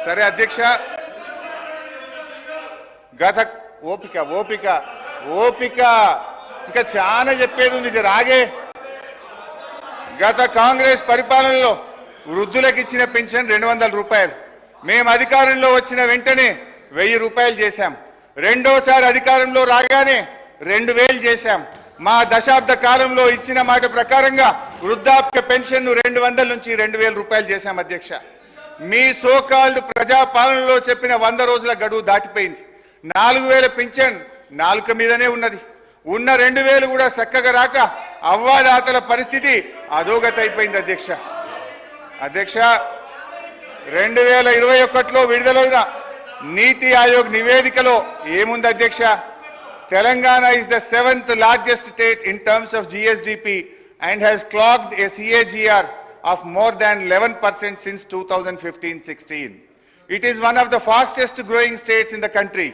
సరే అధ్యక్ష, గత ఓపిక ఓపిక ఓపిక ఇంకా చాలా చెప్పేది ఉంది, రాగే. గత కాంగ్రెస్ పరిపాలనలో వృద్ధులకు ఇచ్చిన పెన్షన్ 200 రూపాయలు, మేము అధికారంలో వచ్చిన వెంటనే 1000 రూపాయలు చేశాం. రెండోసారి అధికారంలో రాగానే 2000 చేశాం. మా దశాబ్ద కాలంలో ఇచ్చిన మాట ప్రకారంగా వృద్ధాప్య పెన్షన్ 200 నుంచి 2000 రూపాయలు చేశాం అధ్యక్ష. మీ సోకాల్డ్ ప్రజాపాలనలో చెప్పిన 100 రోజుల గడువు దాటిపోయింది. 4000 పెన్షన్ నాలుక మీదనే ఉన్నది. ఉన్న 2000 కూడా చక్కగా రాక అవ్వాదాతల పరిస్థితి అధోగతి అయిపోయింది అధ్యక్ష. అధ్యక్ష, 2021లో విడుదలైన నీతి ఆయోగ్ నివేదికలో ఏముంది అధ్యక్ష? Telangana is the 7th largest state in terms of GSDP and has clocked a CAGR of more than 11% since 2015-16. It is one of the fastest growing states in the country.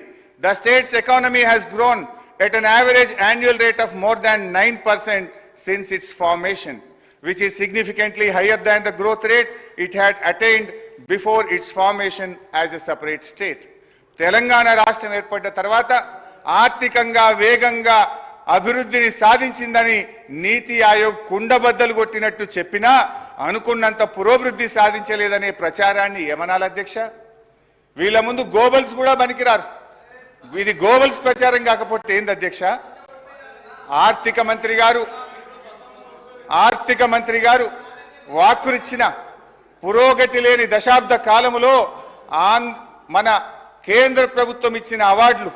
The state's economy has grown at an average annual rate of more than 9% since its formation, which is significantly higher than the growth rate it had attained before its formation as a separate state. Telangana రాష్ట్రం ఏర్పడ్డ తర్వాత ఆర్థికంగా వేగంగా అభివృద్ధిని సాధించిందని నీతి ఆయోగ్ కుండబద్దలు కొట్టినట్టు చెప్పినా అనుకున్నంత పురోభివృద్ధి సాధించలేదనే ప్రచారాన్ని ఏమనాలి అధ్యక్ష? వీళ్ళ ముందు గోబల్స్ కూడా పనికిరారు. ఇది గోబల్స్ ప్రచారం కాకపోతే ఏంది అధ్యక్ష? ఆర్థిక మంత్రి గారు వాక్కునిచ్చిన పురోగతి లేని దశాబ్ద కాలములో మన కేంద్ర ప్రభుత్వం ఇచ్చిన అవార్డులు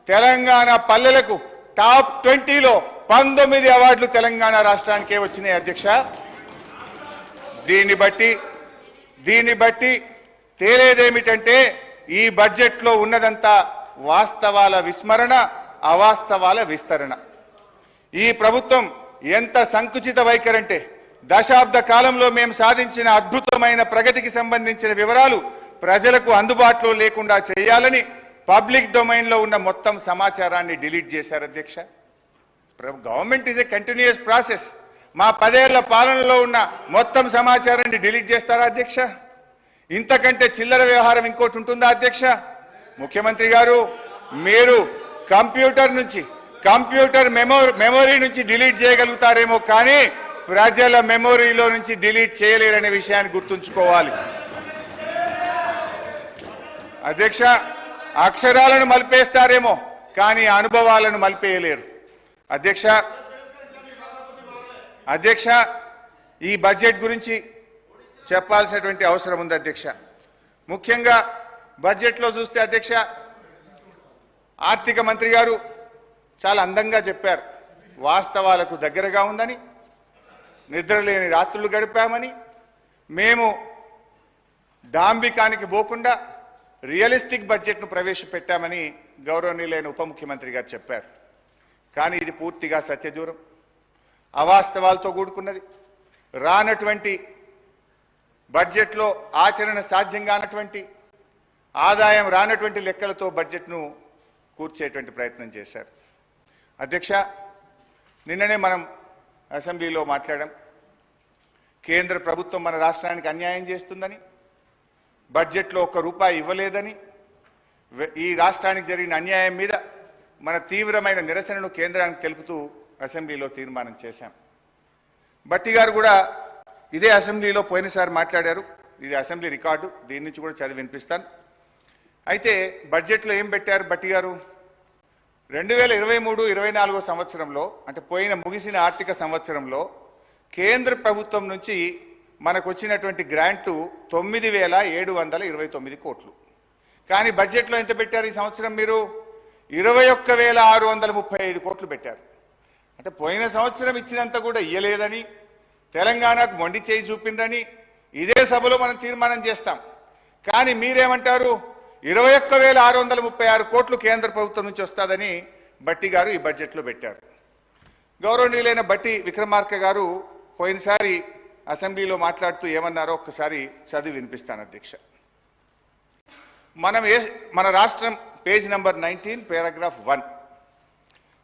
తెలంగాణ పల్లెలకు టాప్ 20లో 19 అవార్డులు తెలంగాణ రాష్ట్రానికే వచ్చినాయి అధ్యక్ష. దీన్ని బట్టి తేలేదేమిటంటే ఈ బడ్జెట్లో ఉన్నదంతా వాస్తవాల విస్మరణ, అవాస్తవాల విస్తరణ. ఈ ప్రభుత్వం ఎంత సంకుచిత వైఖరంటే దశాబ్ద కాలంలో మేము సాధించిన అద్భుతమైన ప్రగతికి సంబంధించిన వివరాలు ప్రజలకు అందుబాటులో లేకుండా చేయాలని పబ్లిక్ డొమైన్లో ఉన్న మొత్తం సమాచారాన్ని డిలీట్ చేశారు అధ్యక్ష. Government is a continuous process. మా 10 ఏళ్ల పాలనలో ఉన్న మొత్తం సమాచారాన్ని డిలీట్ చేస్తారా అధ్యక్ష? ఇంతకంటే చిల్లర వ్యవహారం ఇంకోటి ఉంటుందా అధ్యక్ష? ముఖ్యమంత్రి గారు, మీరు కంప్యూటర్ మెమొరీ నుంచి డిలీట్ చేయగలుగుతారేమో కానీ ప్రజల మెమొరీలో నుంచి డిలీట్ చేయలేరనే విషయాన్ని గుర్తుంచుకోవాలి అధ్యక్ష. అక్షరాలను మలిపేస్తారేమో కానీ అనుభవాలను మలిపేయలేరు అధ్యక్ష. ఈ బడ్జెట్ గురించి చెప్పాల్సినటువంటి అవసరం ఉంది అధ్యక్ష. ముఖ్యంగా బడ్జెట్లో చూస్తే అధ్యక్ష, ఆర్థిక మంత్రి గారు చాలా అందంగా చెప్పారు. వాస్తవాలకు దగ్గరగా ఉందని, నిద్రలేని రాత్రులు గడిపామని, మేము డాంబికానికి పోకుండా రియలిస్టిక్ బడ్జెట్ను ప్రవేశపెట్టామని గౌరవనీయులైన ఉప ముఖ్యమంత్రి గారు చెప్పారు. కానీ ఇది పూర్తిగా సత్యదూరం, అవాస్తవాలతో కూడుకున్నది. రానటువంటి బడ్జెట్లో ఆచరణ సాధ్యం కానటువంటి, ఆదాయం రానటువంటి లెక్కలతో బడ్జెట్ను కూర్చేటువంటి ప్రయత్నం చేశారు అధ్యక్ష. నిన్ననే మనం అసెంబ్లీలో మాట్లాడాం. కేంద్ర ప్రభుత్వం మన రాష్ట్రానికి అన్యాయం చేస్తుందని, బడ్జెట్లో ₹1 ఇవ్వలేదని, ఈ రాష్ట్రానికి జరిగిన అన్యాయం మీద మన తీవ్రమైన నిరసనను కేంద్రానికి తెలుపుతూ అసెంబ్లీలో తీర్మానం చేశాం. భట్టి గారు కూడా ఇదే అసెంబ్లీలో పోయినసారి మాట్లాడారు. ఇది అసెంబ్లీ రికార్డు, దీని నుంచి కూడా చదివి వినిపిస్తాను. అయితే బడ్జెట్లో ఏం పెట్టారు భట్టి గారు? 2023-24 సంవత్సరంలో, అంటే ముగిసిన ఆర్థిక సంవత్సరంలో కేంద్ర ప్రభుత్వం నుంచి మనకు వచ్చినటువంటి గ్రాంటు 9,729 కోట్లు. కానీ బడ్జెట్లో ఎంత పెట్టారు ఈ సంవత్సరం? మీరు 21,635 కోట్లు పెట్టారు. అంటే పోయిన సంవత్సరం ఇచ్చినంత కూడా ఇయ్యలేదని, తెలంగాణకు మొండి చేయి చూపిందని ఇదే సభలో మనం తీర్మానం చేస్తాం. కానీ మీరేమంటారు? 21,636 కోట్లు కేంద్ర ప్రభుత్వం నుంచి వస్తుందని భట్టి గారు ఈ బడ్జెట్లో పెట్టారు. గౌరవనీయులైన భట్టి విక్రమార్క గారు పోయినసారి అసెంబ్లీలో మాట్లాడుతూ ఏమన్నారో ఒక్కసారి చదివి వినిపిస్తాను అధ్యక్ష. మన రాష్ట్రం పేజ్ నంబర్ 19 పారాగ్రాఫ్ 1.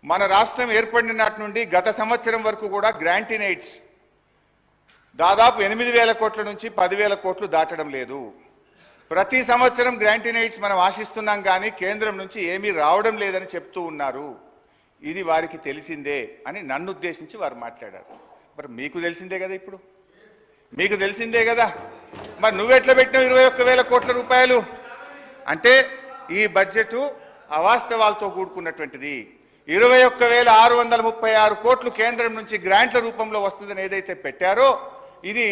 మన రాష్ట్రం ఏర్పడిన నాటి నుండి గత సంవత్సరం వరకు కూడా గ్రాంట్ ఇన్ ఎయిడ్స్ దాదాపు 8,000 కోట్ల నుంచి 10,000 కోట్లు దాటడం లేదు. ప్రతి సంవత్సరం గ్రాంట్ ఎయిడ్స్ మనం ఆశిస్తున్నాం కానీ కేంద్రం నుంచి ఏమీ రావడం లేదని చెప్తూ ఉన్నారు. ఇది వారికి తెలిసిందే అని నన్ను ఉద్దేశించి వారు మాట్లాడారు. మరి మీకు తెలిసిందే కదా, ఇప్పుడు మీకు తెలిసిందే కదా, మరి నువ్వెట్లా పెట్టినావు 21,000 కోట్ల రూపాయలు అంటే ఈ బడ్జెట్ అవాస్తవాలతో కూడుకున్నటువంటిది. 21,636 కోట్లు కేంద్రం నుంచి గ్రాంట్ల రూపంలో వస్తుందని ఏదైతే పెట్టారో ఇది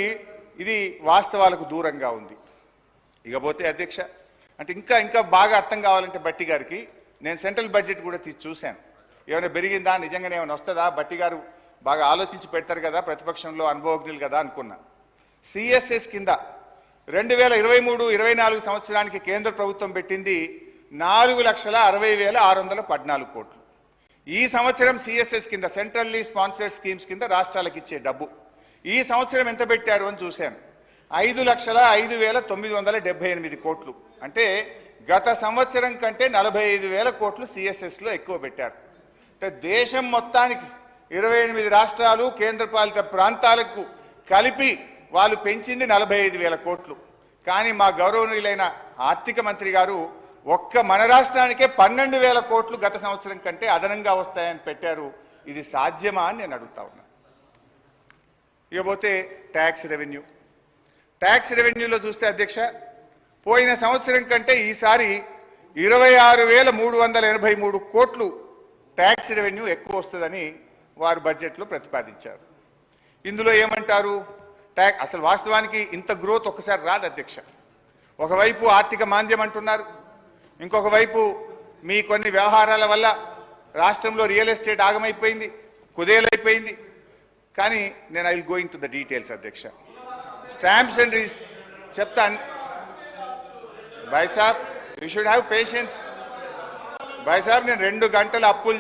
వాస్తవాలకు దూరంగా ఉంది. ఇకపోతే అధ్యక్ష, అంటే ఇంకా బాగా అర్థం కావాలంటే బట్టి గారికి నేను సెంట్రల్ బడ్జెట్ కూడా తీసి చూశాను. ఏమైనా పెరిగిందా, నిజంగానే ఏమైనా వస్తుందా, బట్టి గారు బాగా ఆలోచించి పెడతారు కదా, ప్రతిపక్షంలో అనుభవజ్ఞులు కదా అనుకున్నా. సిఎస్ఎస్ కింద 2023-24 సంవత్సరానికి కేంద్ర ప్రభుత్వం పెట్టింది 4,60,614 కోట్లు. ఈ సంవత్సరం సిఎస్ఎస్ కింద సెంట్రల్లీ స్పాన్సర్డ్ స్కీమ్స్ కింద రాష్ట్రాలకు ఇచ్చే డబ్బు ఈ సంవత్సరం ఎంత పెట్టారు అని చూశాను. 5,05,978 కోట్లు. అంటే గత సంవత్సరం కంటే 45,000 కోట్లు సిఎస్ఎస్లో ఎక్కువ పెట్టారు. అంటే దేశం మొత్తానికి 28 రాష్ట్రాలు కేంద్రపాలిత ప్రాంతాలకు కలిపి వాళ్ళు పెంచింది 45,000 కోట్లు. కానీ మా గౌరవనీయులైన ఆర్థిక మంత్రి గారు ఒక్క మన రాష్ట్రానికే 12,000 కోట్లు గత సంవత్సరం కంటే అదనంగా వస్తాయని పెట్టారు. ఇది సాధ్యమా అని నేను అడుగుతా ఉన్నా. ఇకపోతే ట్యాక్స్ రెవెన్యూలో చూస్తే అధ్యక్ష, పోయిన సంవత్సరం కంటే ఈసారి 26,383 కోట్లు ట్యాక్స్ రెవెన్యూ ఎక్కువ వస్తుందని వారు బడ్జెట్లో ప్రతిపాదించారు. ఇందులో ఏమంటారు, అసలు వాస్తవానికి ఇంత గ్రోత్ ఒక్కసారి రాదు అధ్యక్ష. ఒకవైపు ఆర్థిక మాంద్యం అంటున్నారు, ఇంకొక వైపు మీ కొన్ని వ్యవహారాల వల్ల రాష్ట్రంలో రియల్ ఎస్టేట్ ఆగమైపోయింది, కుదేలైపోయింది. కానీ నేను I will going to the details అధ్యక్ష. స్టాంప్స్ అండ్ చెప్తాను భాయ్ సాబ్, యూ షుడ్ హ్యావ్ పేషెన్స్ భాయ్ సాబ్. నేను 2 గంటలు అప్పులు